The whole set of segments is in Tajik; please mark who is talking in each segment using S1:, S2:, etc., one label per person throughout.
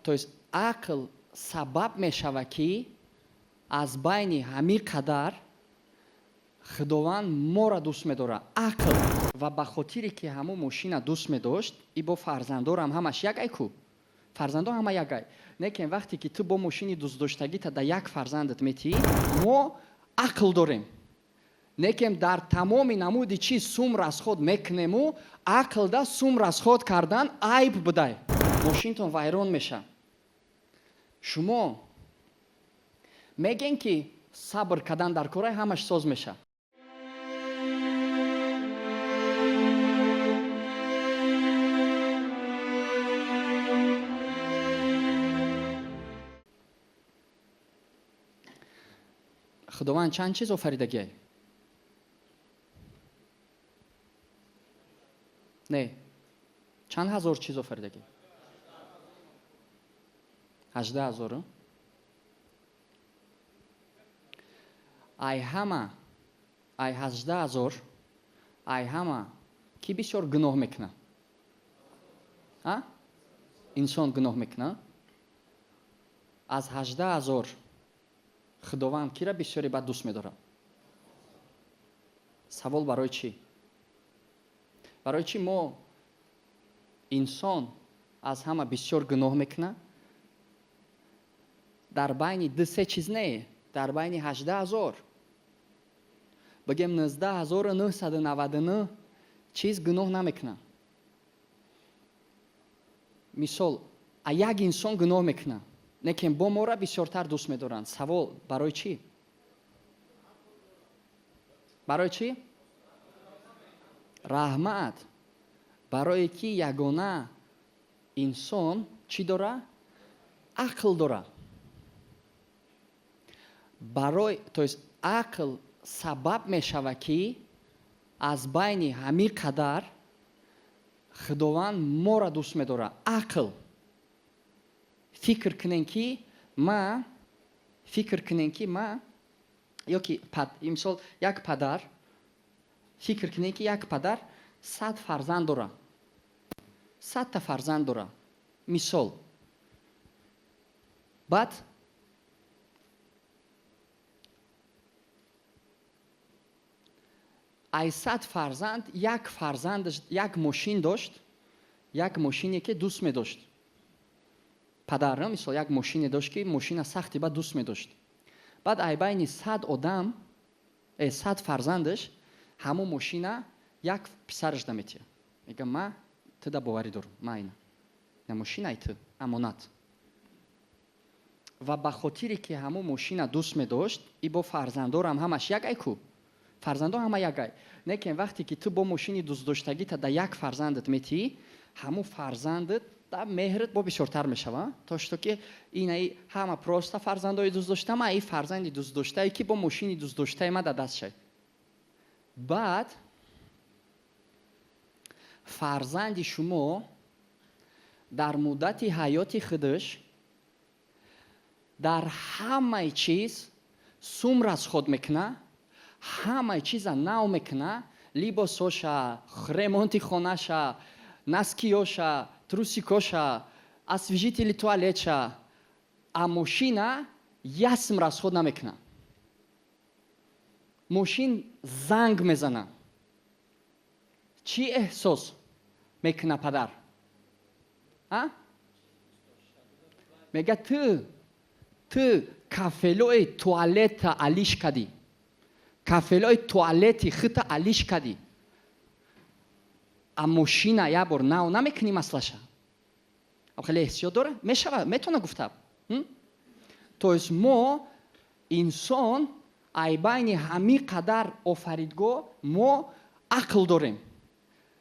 S1: то есть ақл сабаб мешава ки аз байни ҳамин қадар худованд моро дӯст медорад. ақл ва ба хотире ки ҳамон мошина дӯст медошт, и бо фарзандорам ҳамаш якай ку. фарзандо ҳама якай. Лекин вақте ки ту бо мошини дӯстдоштагита да як фарзандат метии, мо ақл дорем. Лекин дар тамоми намуди чиз сум расход мекунему, ақлда сум расход кардан айб будай. Мошинтон вайрон меша. шумо мегем ки сабр кардан дар кораи ҳамаш соз меша. худованд чанд чиз офаридагиай? не, чанд ҳазор чиз офаридагиай? 18,000. ай ҳама, ай 18,000, ай ҳама ки бисёр гуноҳ мекуна? инсон гуноҳ мекуна? аз 18,000 худованд кира бисёри бад дӯст медорад? савол барои чӣ? барои чӣ мо инсон аз ҳама бисёр гуноҳ мекуна? дар байни ду-се чиз не, дар байни 18,000 бигем 19,999 чиз гуноҳ намекуна. мисол, як инсон гуноҳ мекуна, лекин бо мора бисёртар дӯст медоранд. савол барои чӣ? барои чӣ? раҳмат. барое ки ягона инсон чӣ дора? ақл дора. барои, то есть ақл сабаб мешава ки аз байни ҳамин қадар худованд моро дӯст медорад. ақл. фикр кунем ки ма ёки мисол як падар, фикр кунем ки як падар 100 фарзанд дора. 100 та фарзанд дора. мисол. баъд ай 100 фарзанд, як фарзандаш як мошин дошт, як мошине ки дӯст медошт. падар мисол як мошине дошт ки мошина сахти ба дӯст медошт. баъд ай байни 100 одам, 100 фарзандаш ҳамон мошина як писараш да метия. мега ма ту да боварӣ дорам, ма ина мошинаи ту амонат. ва ба хотире ки ҳамон мошина дӯст медошт, и бо фарзандорам ҳамаш якай ку. фарзандо ҳама якай. лекин вақте ки ту бо мошини дӯстдоштагита да як фарзандат метии, ҳамон фарзандат да меҳрат бо бисёртар мешава, то што ки инаи ҳама просто фарзандои дӯстдоштама, и фарзанди дӯстдоштае ки бо мошини дӯстдоштаи ма да даст шад. баъд фарзанди шумо дар муддати ҳаёти худаш дар ҳамаи чиз сум расход мекуна, ҳамаи чиза нав мекуна, либосоша, ремонти хонаша, наскиёша, трусикоша, освежители туалетша, а мошина ясм расход намекуна. мошин занг мезана. чӣ эҳсос мекуна падар? мега ту кафелои туалета алиш кадӣ. кафелои туалети хута алиш кадӣ. а мошина як бор нав намекунӣ маслаша? хеле эҳтиёт дора? мешава? метавона гуфта? то есть мо инсон ай байни ҳамин қадар офаридгоҳ мо ақл дорем.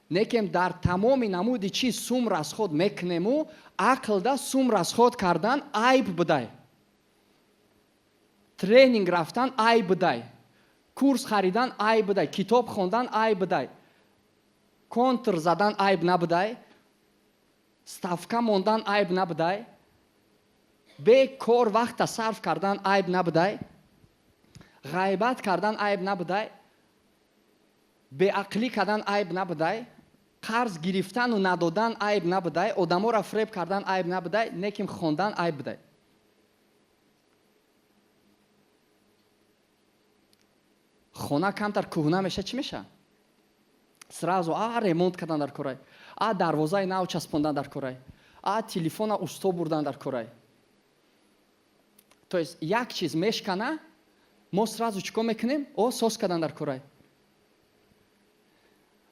S1: лекин дар тамоми намуди чиз сум расход мекунему, ақлда сум расход кардан айб будай. тренинг рафтан айб будай. курс харидан айб будай. китоб хондан айб будай. контр задан айб набудай. ставка мондан айб набудай. бекор вақта сарф кардан айб набудай. ғайбат кардан айб набудай. беақлӣ кардан айб набудай. қарз гирифтану надодан айб набудай, одаморо фреб кардан айб набудай, неким хондан айб будай. хона камтар кӯҳна меша чӣ меша? сразу ремонт кардан дар корай, дарвозаи нав часпондан дар корай, телефона усто бурдан дар корай. То есть як чиз мешкана, мо сразу чӣ кор мекунем? Сос кардан дар корай.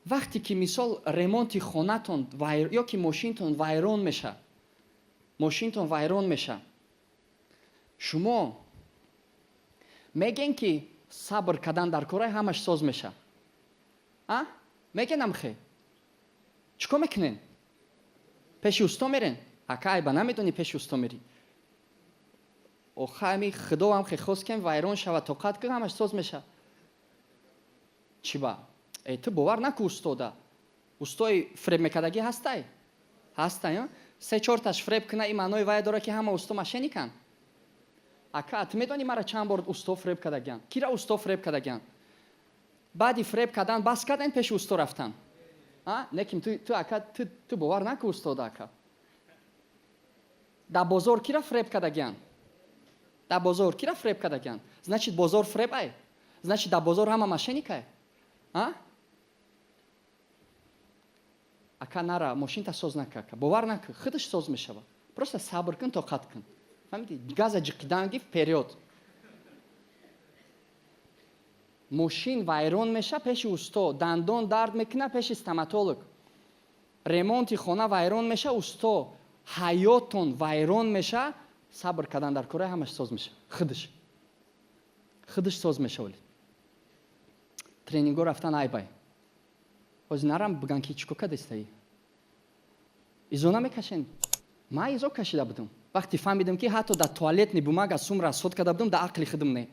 S1: вақте ки мисол ремонти хонатон ё ки мошинтон вайрон меша, шумо мегем ки сабр кардан дар корай ҳамаш соз меша. мегенам хе? чӣ кор мекунен? пеши усто мерен? айба намедонӣ пеши усто мери. охами худоам хе хост кем вайрон шава тоқат ки ҳамаш соз меша. чӣ ба? ту бовар наку устода. устои фреб мекардагӣ ҳастай? ҳастай? 3-4 фреб куна ин маънои вай дорад ки ҳама усто мошеникан? ту медонӣ мара чанд бор усто фреб кардагиан? кира усто фреб кардагиан? баъди фреб кардан бас кардан пеши усто рафтан? неким ту бовар наку устода. дар бозор кира фреб кардагиан? дар бозор кира фреб кардагиан? значит бозор фреб ай? значит дар бозор ҳама мошеникай? нара мошинта соз накарка, бовар наку, худаш соз мешава. просто сабр кун, тоқат кун. фаҳмидӣ? газа ҷиқидан гиф период. мошин вайрон меша пеши усто, дандон дард мекуна пеши стоматолог, ремонти хона вайрон меша усто, ҳаётон вайрон меша, сабр кардан дар кора ҳамаш соз меша. худаш соз мешавад. тренинго рафтан айбай. ҳозир нарам биган ки чӣ кор кардастаӣ? изо намекашен? ман изо кашида будам. вақте фаҳмидам ки ҳатто дар туалет небумага сум расход карда будам, дар ақли худам не.